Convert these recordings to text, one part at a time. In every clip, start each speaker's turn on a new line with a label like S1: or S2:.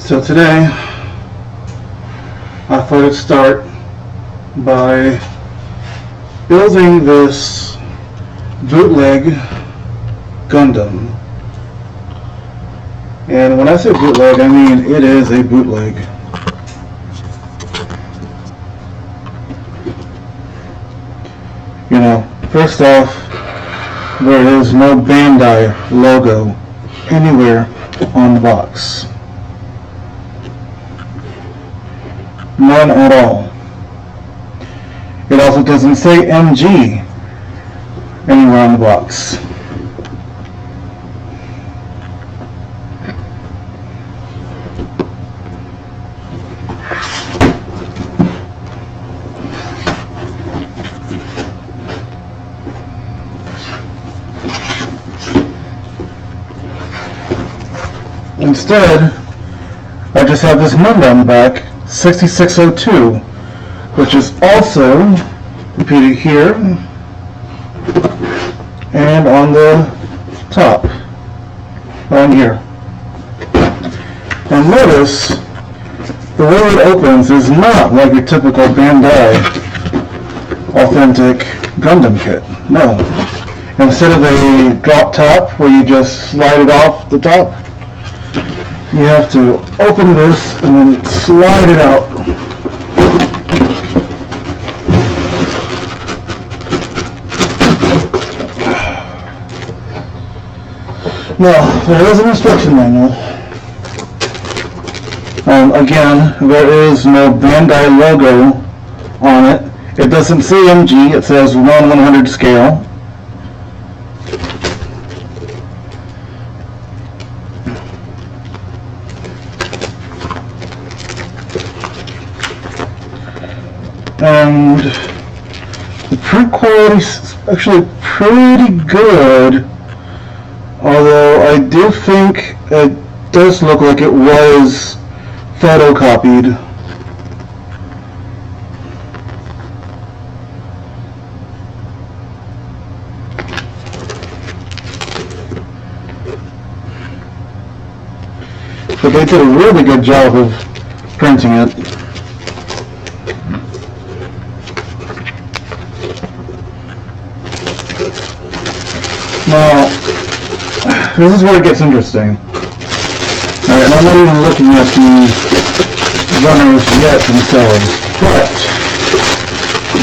S1: So today, I thought I'd start by building this bootleg Gundam. And when I say bootleg, I mean it is a bootleg. You know, first off, there is no Bandai logo anywhere on the box. None at all. It also doesn't say MG anywhere on the box. Instead, I just have this number on the back, 6602, which is also repeated here and on the top, on here. And notice, the way it opens is not like your typical Bandai authentic Gundam kit. No. Instead of a drop top where you just slide it off the top, you have to open this and then slide it out. Now, there is an instruction manual. Again, there is no Bandai logo on it. It doesn't say MG, it says 1/100 scale. And the print quality is actually pretty good, although I do think it does look like it was photocopied. But they did a really good job of printing it. Now, this is where it gets interesting. Alright, I'm not even looking at the runners yet themselves, but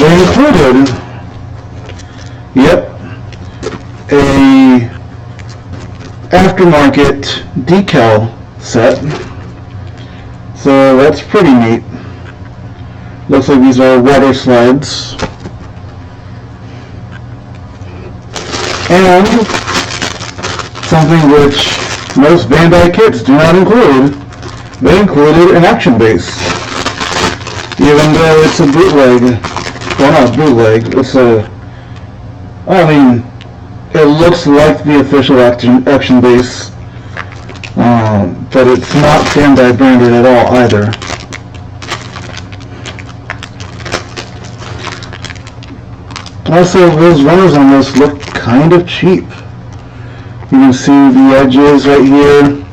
S1: they included, a aftermarket decal set. So that's pretty neat. Looks like these are water slides. And something which most Bandai kits do not include, they included an action base. Even though it's a bootleg, well, not bootleg, it looks like the official action base, but it's not Bandai branded at all either. Also, those runners on this look kind of cheap. You can see the edges right here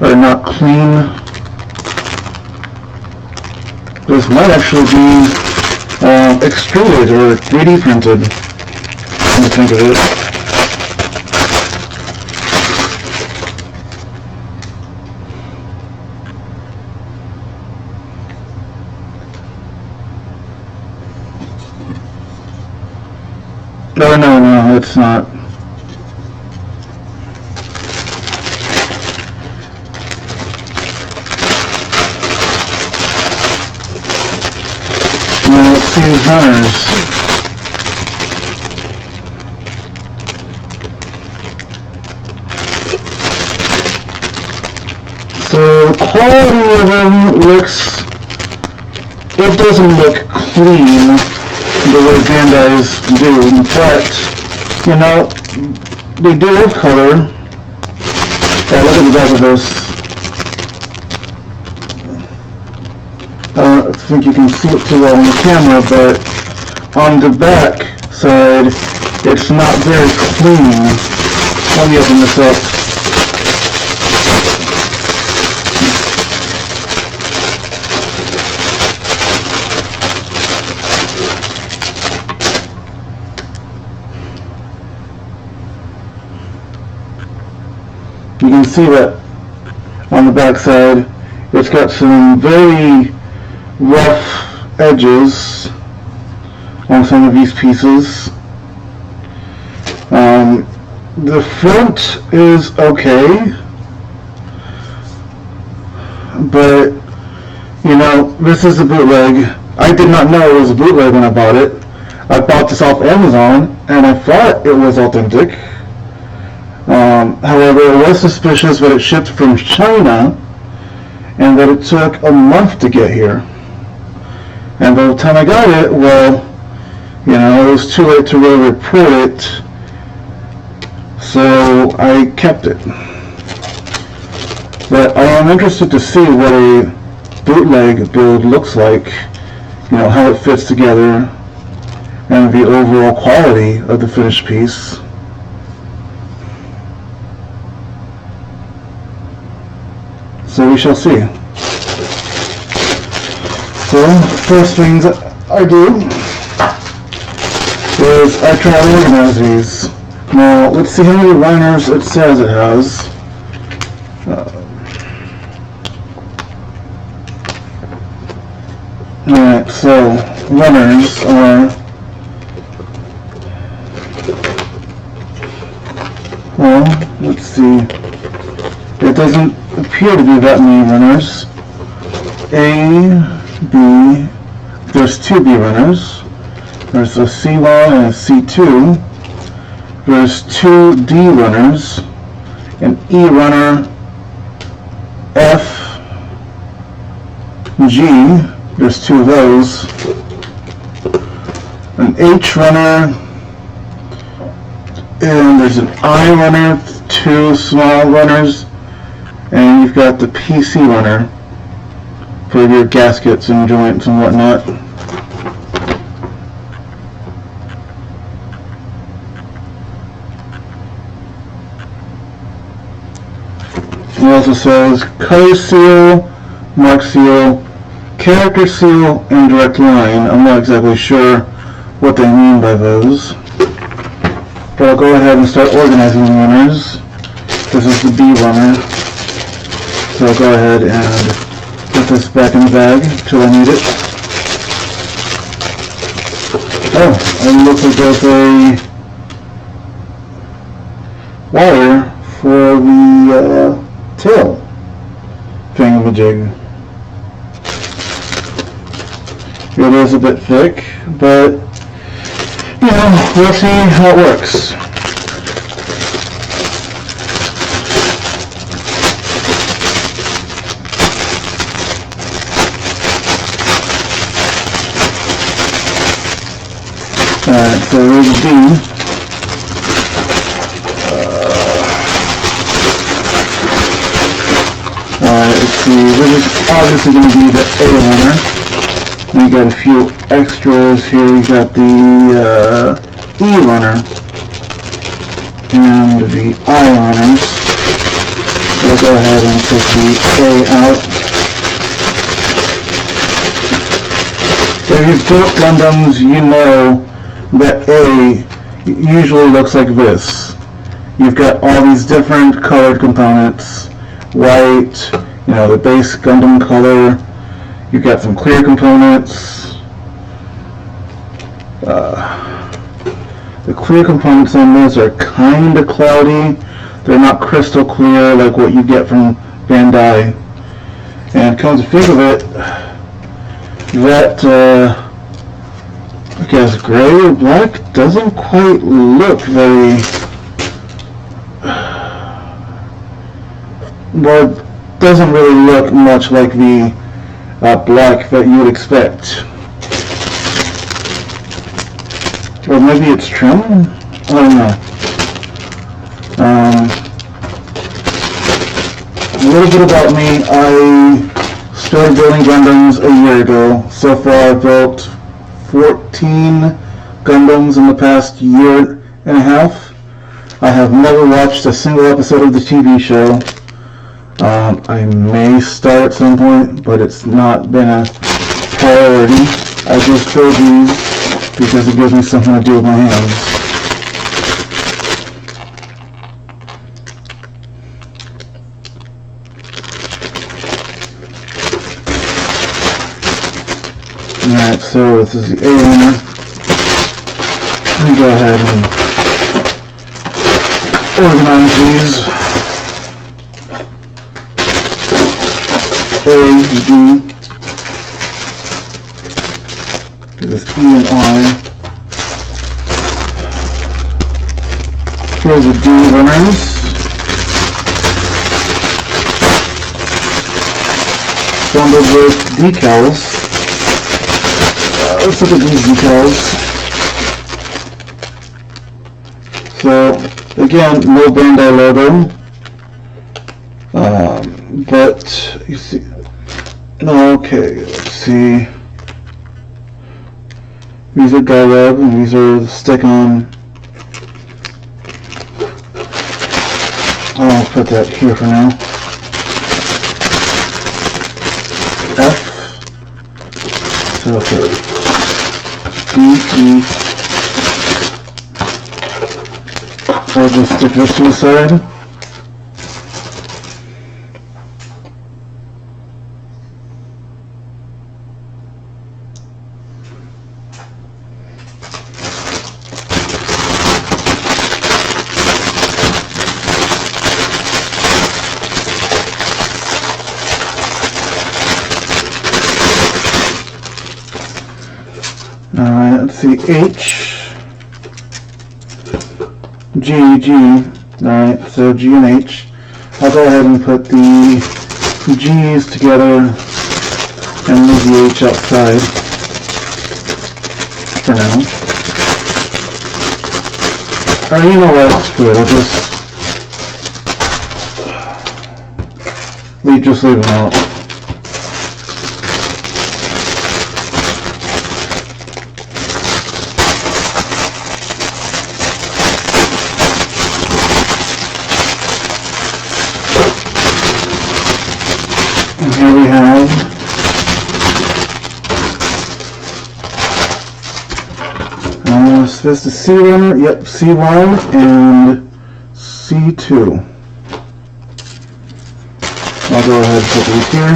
S1: are not clean. This might actually be extruded or 3D printed, come to think of it. No, it's not. Now let's see these runners. So the quality of them it doesn't look clean the way Bandai's do, but you know, they do have color. Yeah, look at the back of this. I don't think you can see it too well on the camera, but on the back side, it's not very clean. Let me open this up. You can see that on the back side it's got some very rough edges on some of these pieces. The front is okay, but you know, this is a bootleg. I did not know it was a bootleg when I bought it. I bought this off Amazon and I thought it was authentic. However, it was suspicious that it shipped from China and that it took a month to get here. And by the time I got it, well, you know, it was too late to really report it, so I kept it. But I am interested to see what a bootleg build looks like, you know, how it fits together, and the overall quality of the finished piece. So we shall see. So, first things I do is I try to organize these. Now, let's see how many runners it says it has. Alright, so runners are, well, let's see. It doesn't appear to be that many runners. B, there's two B runners. There's a C1 and a C2. There's two D runners, an E runner, F, G, there's two of those, an H runner, and there's an I runner, two small runners, and you've got the PC runner for your gaskets and joints and whatnot. It also says color seal, mark seal, character seal, and direct line. I'm not exactly sure what they mean by those, but I'll go ahead and start organizing the runners. This is the B runner, so I'll go ahead and put this back in the bag till I need it. Oh, and it looks like there's a wire for the tail thingamajig. It is a bit thick, but you know, we'll see how it works. Alright, so there's a D. Let's see, this is obviously going to be the A runner. We got a few extras here. We got the E runner and the I runners. We'll go ahead and take the A out. If you've built Gundams, you know that A usually looks like this. You've got all these different colored components, white, you know, the base Gundam color. You've got some clear components. The clear components on those are kind of cloudy. They're not crystal clear like what you get from Bandai. And come to think of it, that I guess gray or black doesn't quite look very well. It doesn't really look much like the black that you would expect. Or maybe it's trim? I don't know. A little bit about me. I started building Gundams a year ago. So far I've built 14 Gundams in the past year and a half. I have never watched a single episode of the TV show. I may start at some point, but it's not been a priority. I just throw these because it gives me something to do with my hands. Alright, so this is the A winner. Let me go ahead and organize these. A, D. This E and I. Here's the D winners. Bundled with decals. Let's look at these decals. So, again, no Bandai logo. But, you see, okay, let's see. These are guy web, and these are the stick-on. I'll put that here for now. F. So for D, E. I'll just stick this to the side. Alright, let's see, H, G, G, alright, so G and H. I'll go ahead and put the G's together and leave the H outside for now. Or you know what, screw it, I'll just leave them out. Here we have this is C runner, yep, C1 and C2. I'll go ahead and put these here.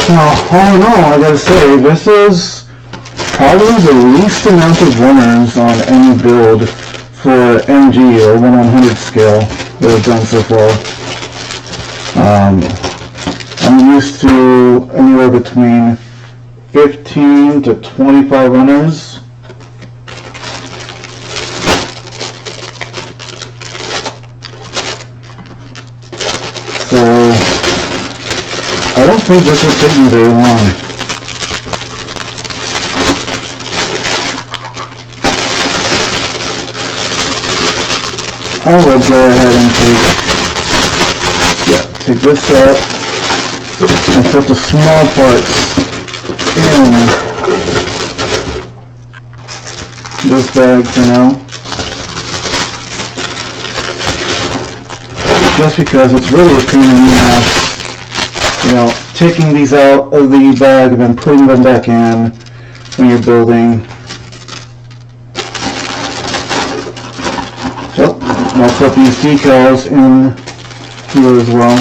S1: Now, all in all, I gotta say, this is probably the least amount of winners on any build for MG or 1/100 scale that I've done so far. I'm used to anywhere between 15 to 25 runners. So I don't think this will take me very long. I will go ahead and take this out and put the small parts in this bag for now. Just because it's really a pain in the ass, you know, taking these out of the bag and then putting them back in when you're building. So, I'll put these decals in here as well.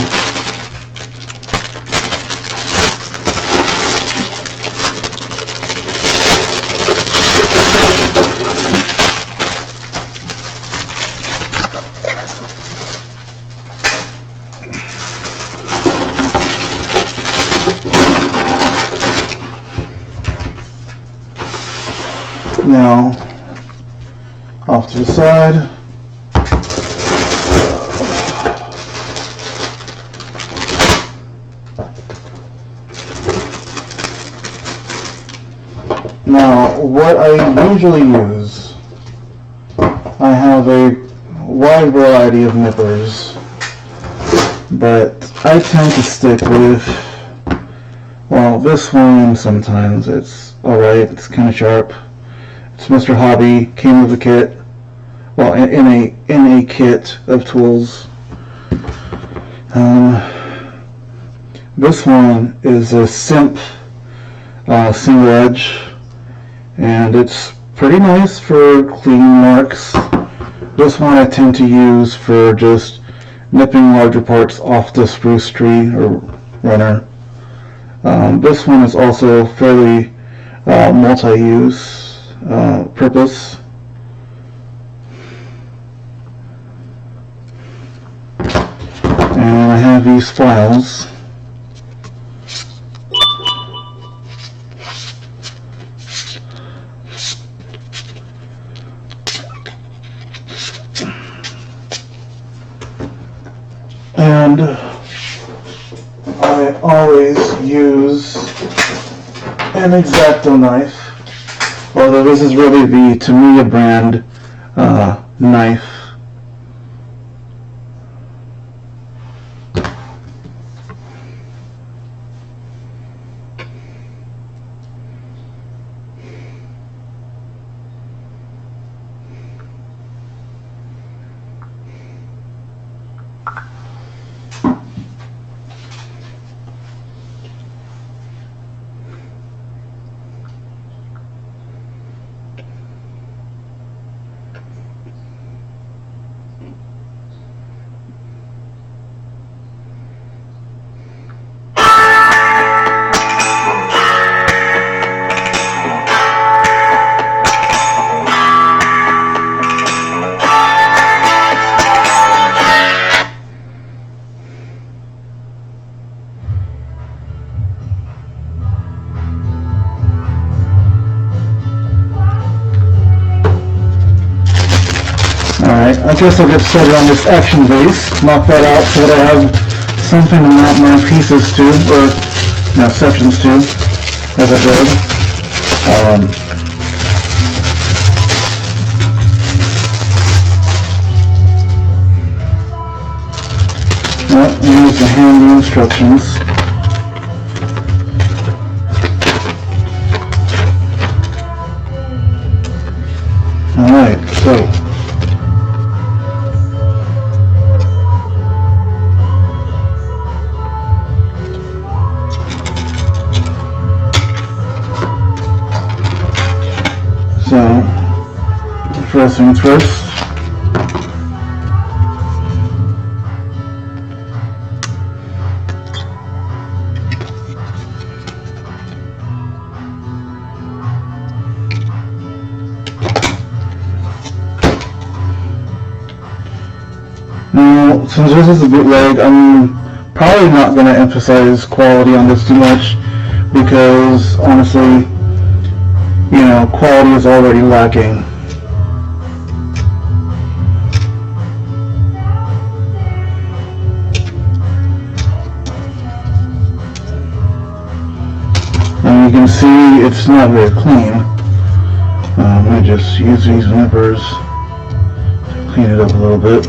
S1: Now, off to the side. Now, what I usually use, I have a wide variety of nippers, but I tend to stick with, well, this one sometimes it's alright, it's kind of sharp. It's Mr. Hobby, came with the kit. well, in a kit of tools. This one is a simp single edge, and it's pretty nice for cleaning marks. This one I tend to use for just nipping larger parts off the spruce tree or runner. This one is also fairly multi-use purpose. And I have these files. And I always use an X-Acto knife, although this is really the Tamiya brand knife. Alright, I guess I'll get started on this action base, knock that out so that I have something to mount my pieces to, or, sections to, as I did. Use the handy instructions. Alright, so first things first. Now, since this is a bootleg, I'm probably not going to emphasize quality on this too much, because honestly, quality is already lacking. And you can see it's not very clean. I just use these nippers to clean it up a little bit.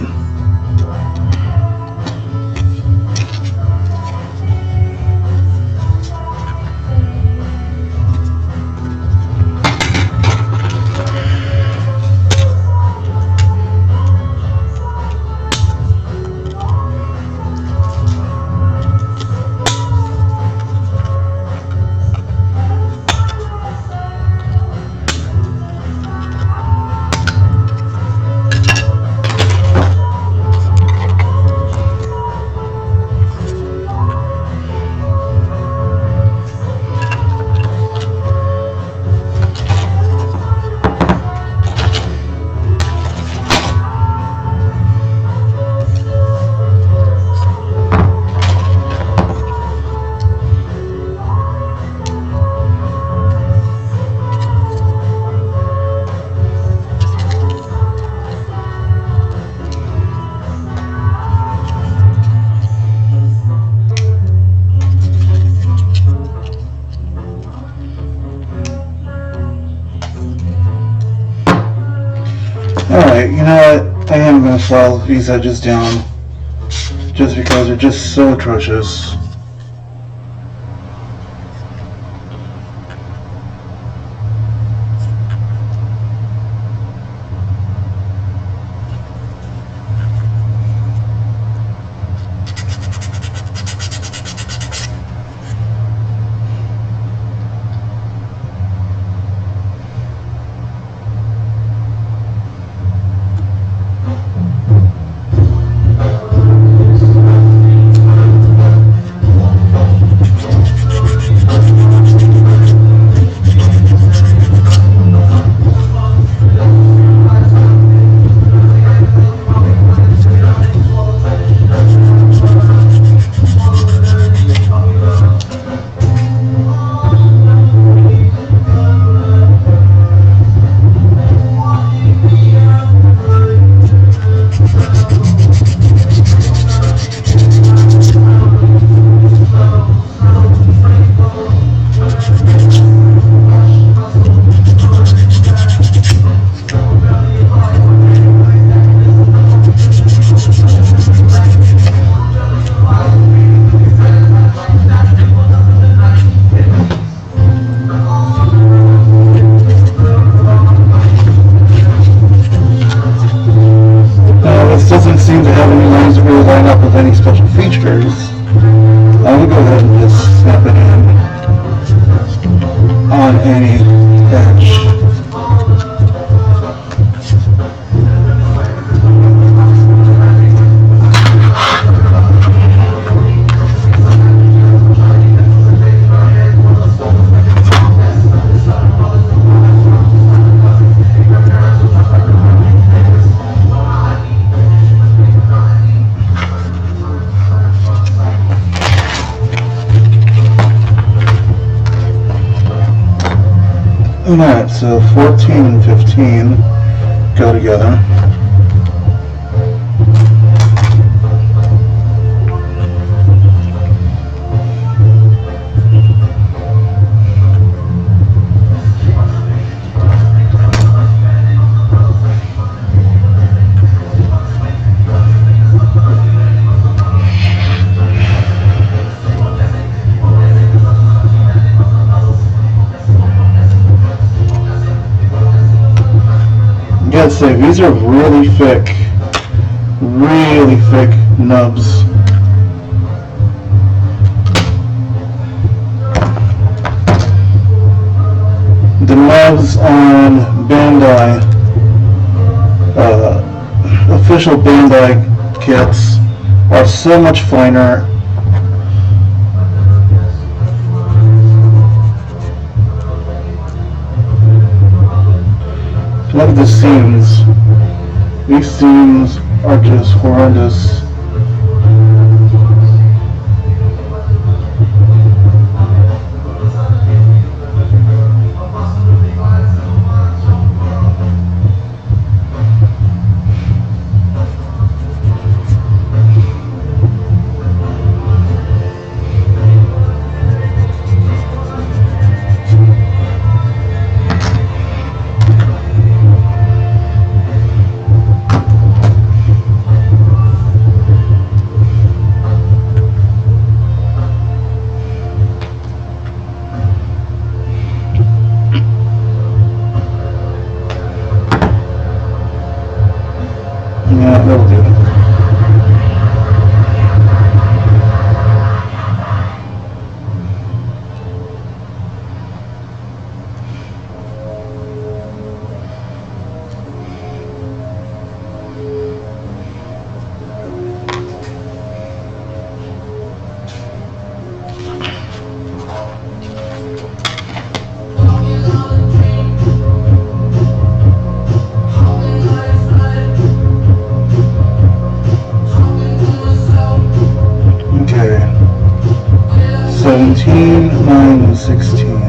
S1: Alright, you know what? I am going to file these edges down just because they're just so atrocious. any edge. Alright, so 14 and 15 go together. I'd say these are really thick nubs. The nubs on Bandai, official Bandai kits are so much finer. Look at the seams. These seams are just horrendous. Yeah, that'll do. Okay. 17, 9, and 16.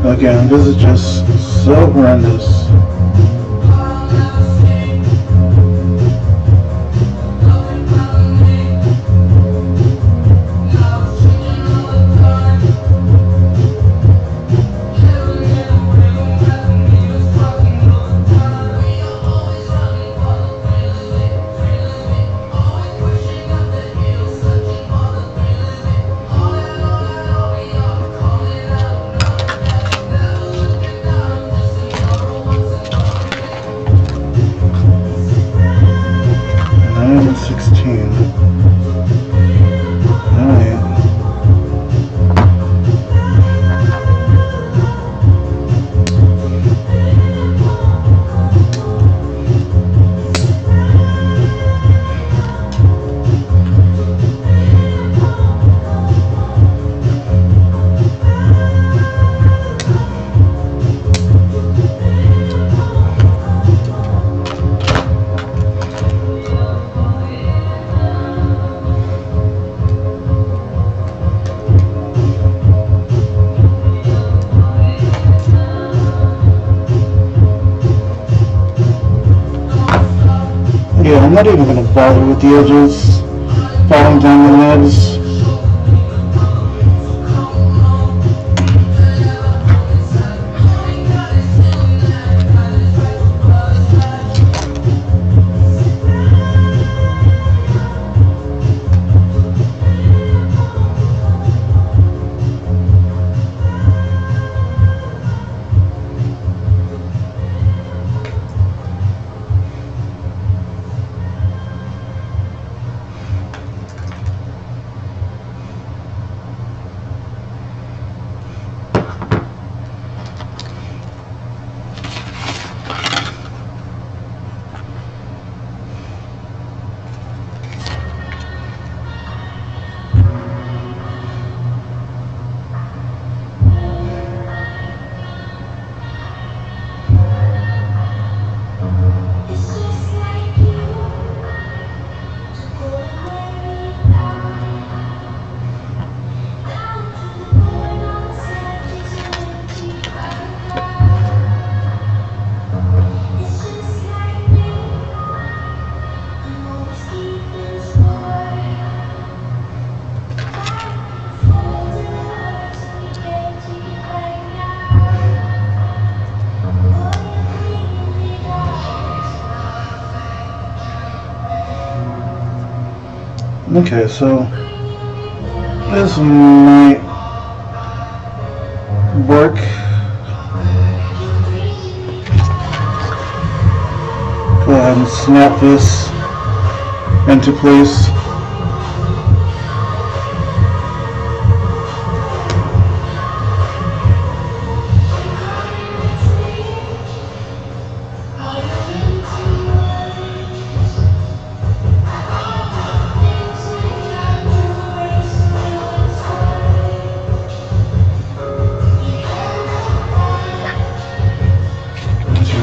S1: Again, this is just so horrendous. I'm not even going to bother with the edges falling down the nibs. Okay, so this might work. Go ahead and snap this into place.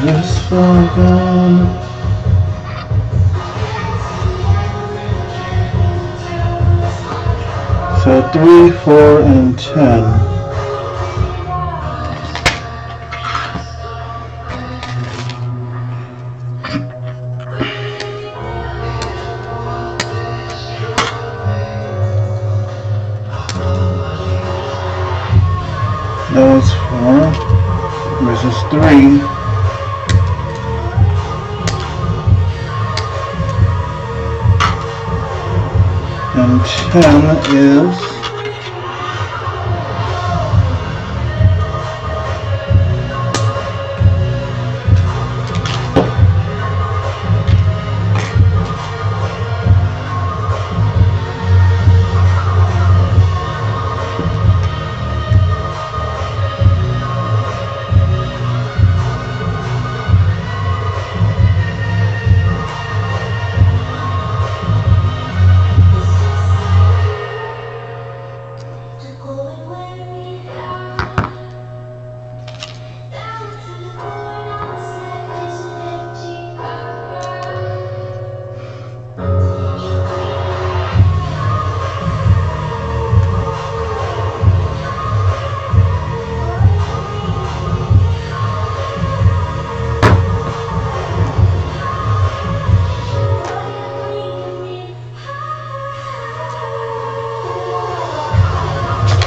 S1: This far down. So 3, 4, and 10. That was 4 versus 3. And 10 is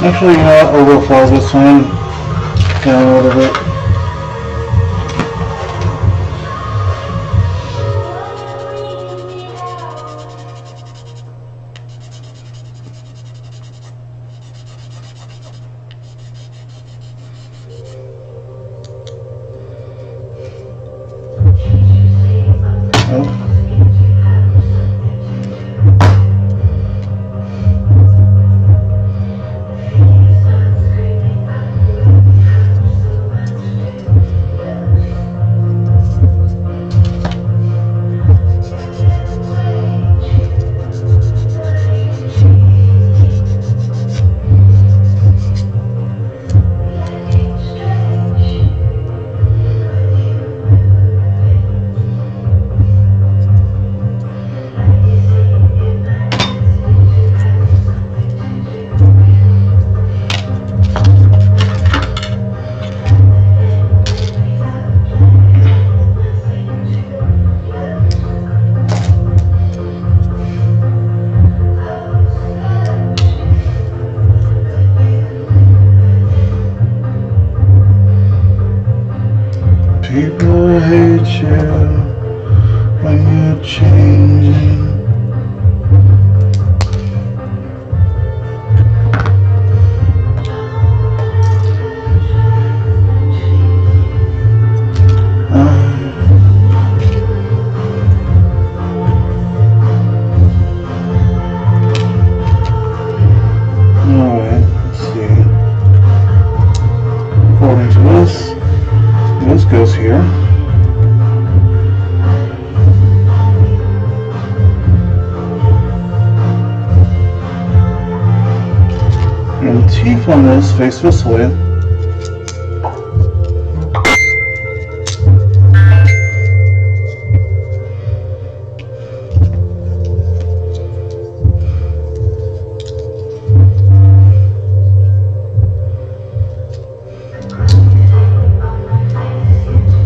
S1: actually, you know what, overflow this one down a little bit. Oh. People hate you when you're changing. Alright, let's see. According to this goes here. And the teeth on this face this way.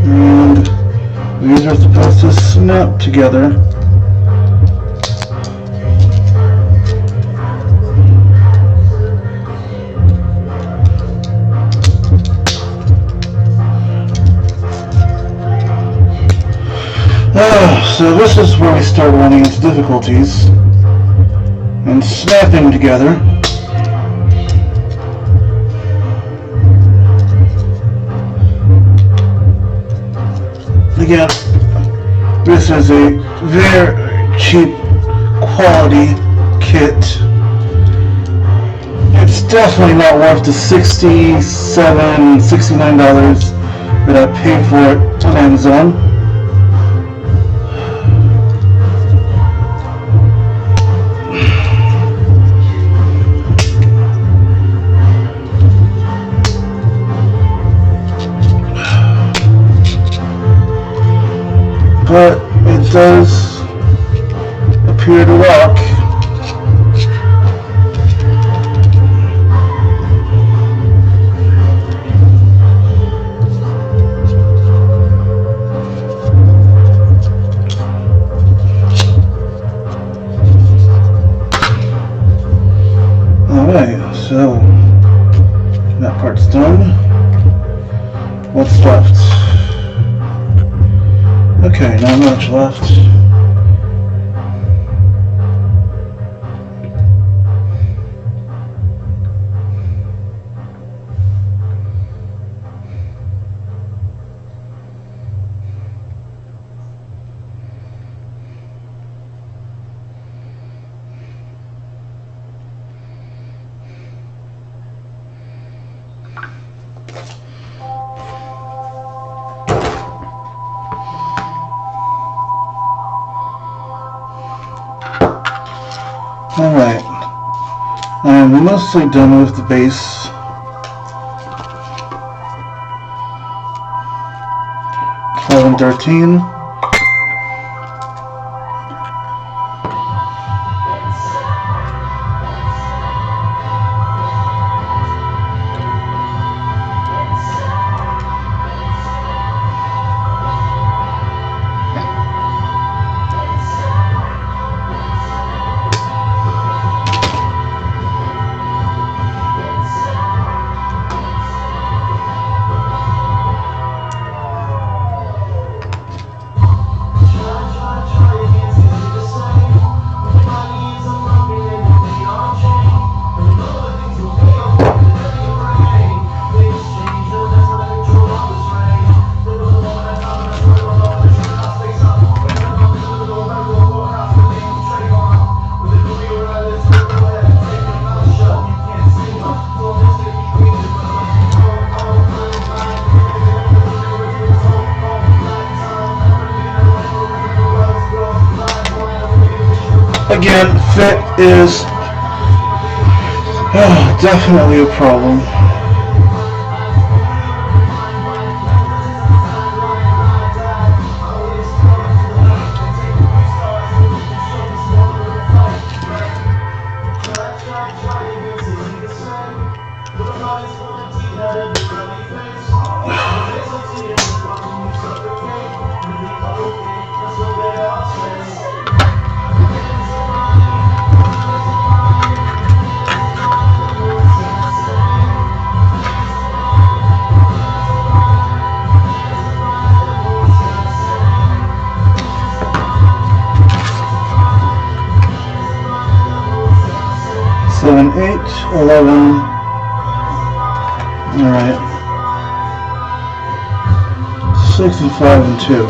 S1: And these are supposed to snap together. So this is where we start running into difficulties and snapping together. Again, this is a very cheap quality kit. It's definitely not worth the $67, $69 that I paid for it on Amazon. But it does appear to work. Alright, so that part's done. What's left? Okay, not much left. Alright, I'm mostly done with the base. OZ-13MS. Again, fit is definitely a problem. 8, 11. Alright. 6 and 5 and 2.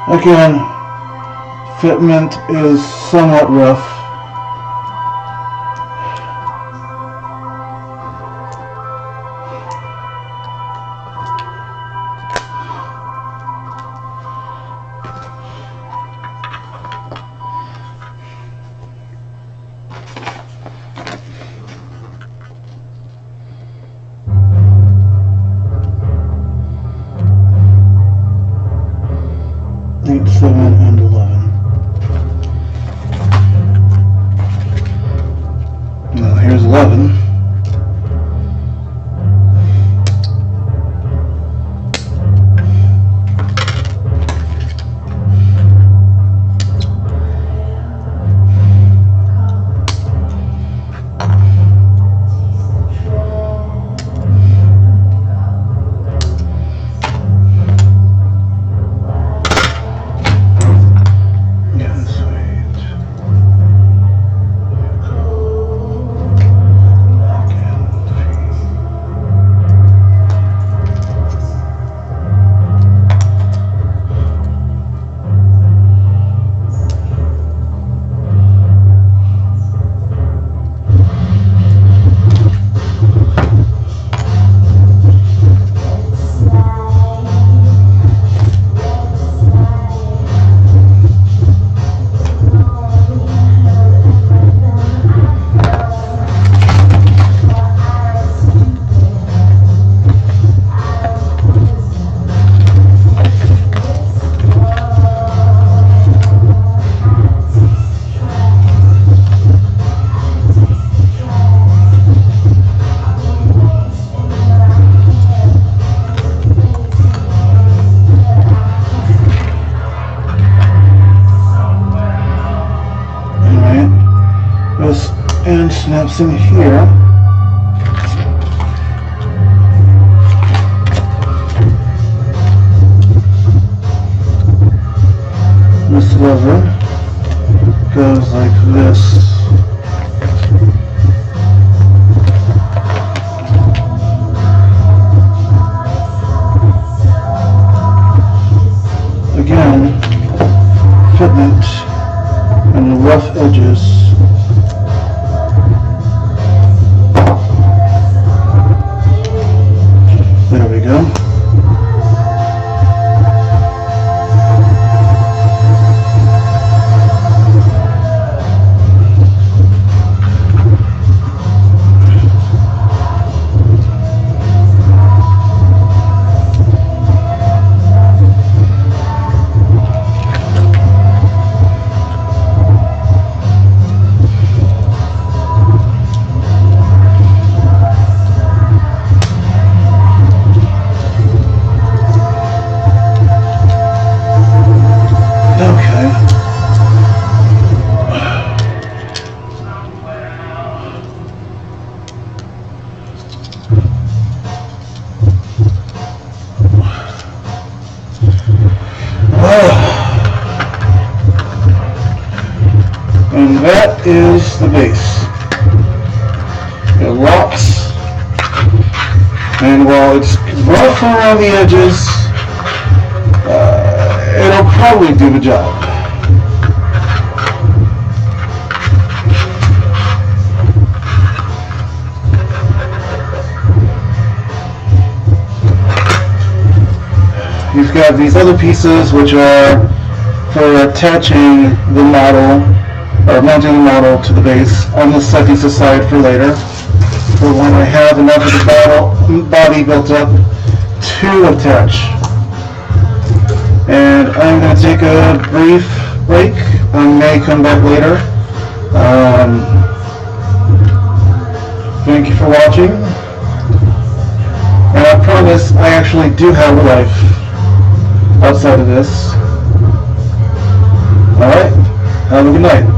S1: Again, fitment is somewhat rough. Eight, 7, and 11. Now here's 11. And snaps in here. This lever goes like this. Again, fitment and the rough edges. There we go. And that is the base. It locks, and while it's rough around the edges, it'll probably do the job. You've got these other pieces which are for attaching the model, or mounting the model to the base. I'm going to set these aside for later, for when I have enough of the body built up to attach. And I'm going to take a brief break. I may come back later. Thank you for watching. And I promise I actually do have a life outside of this. Alright, have a good night.